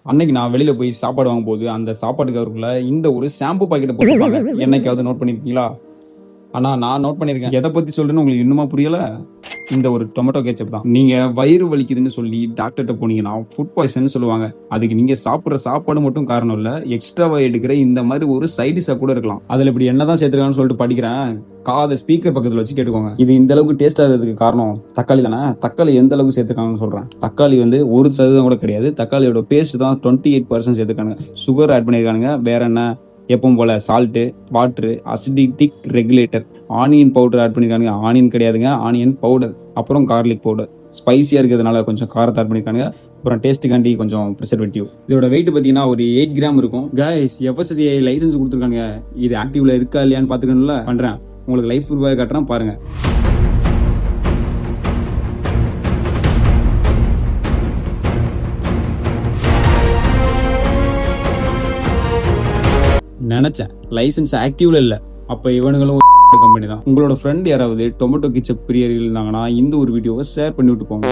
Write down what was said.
அன்னைக்கு நான் வெளியில போய் சாப்பாடு வாங்கும்போது அந்த சாப்பாடு கவருக்குள்ள இந்த ஒரு ஷாம்பு பாக்கெட்டை போட்டுருப்பாங்க. என்னைக்காவது நோட் பண்ணிருக்கீங்களா? ஆனா நான் நோட் பண்ணிருக்கேன். எதை பத்தி சொல்றேன்னு உங்களுக்கு இன்னுமா புரியல? இந்த ஒரு டொமேட்டோ கேச்சப் தான். நீங்க வயிறு வலிக்குதுன்னு சொல்லி டாக்டர்கிட்ட போனீங்கன்னா ஃபுட் பாய்சன் சொல்லுவாங்க. அதுக்கு நீங்க சாப்பிடுற சாப்பாடு மட்டும் காரணம் இல்ல, எக்ஸ்ட்ராவா எடுக்கிற இந்த மாதிரி ஒரு சைட் டிஷ்ஷா கூட இருக்கலாம். அதுல இப்படி என்னதான் சேர்த்திருக்கான்னு சொல்லிட்டு படிக்கிறேன். காதை ஸ்பீக்கர் பக்கத்துல வச்சு கேட்டுக்கோங்க. இது இந்த அளவுக்கு டேஸ்டா இருக்கிறதுக்கு காரணம் தக்காளி தானே. தக்காளி எந்த அளவுக்கு சேர்த்துருக்காங்கன்னு சொல்றேன். தக்காளி வந்து 1% கூட கிடையாது. தக்காளியோட பேஸ்ட் தான் 28% சேர்த்துருக்காங்க. சுகர் ஆட் பண்ணிருக்கானுங்க. வேற என்ன, எப்பவும் போல salt, water, acidic regulator, onion powder add பண்ணிருக்காங்க. ஆனியன் கிடையாதுங்க, ஆனியன் பவுடர். அப்புறம் கார்லிக் பவுடர். ஸ்பைசியா இருக்கிறதுனால கொஞ்சம் காரத்தை ஆட் பண்ணிருக்காங்க. அப்புறம் டேஸ்ட்டுக்காண்டி கொஞ்சம் ப்ரிசர்வேட்டிவ். இதோட வெயிட் பாத்தீங்கன்னா ஒரு 8 கிராம் இருக்கும். கைஸ், FSSAI லைசன்ஸ் கொடுத்துருக்காங்க. இது ஆக்டிவ்ல இருக்கா இல்லையான்னு பாத்துக்கணும்ல. பண்றேன், உங்களுக்கு லைஃப் ரூபாய் காட்டுறேன் பாருங்க. நினைச்சேன் லைசன்ஸ் ஆக்டிவ்ல இல்ல. அப்ப இவனுங்களும் கம்பெனி தான். உங்களோட ஃப்ரெண்ட் யாராவது டொமேட்டோ கிச்சப் பிரியர்கள் இருந்தாங்கன்னா இந்த ஒரு வீடியோவை ஷேர் பண்ணி விட்டு போங்க.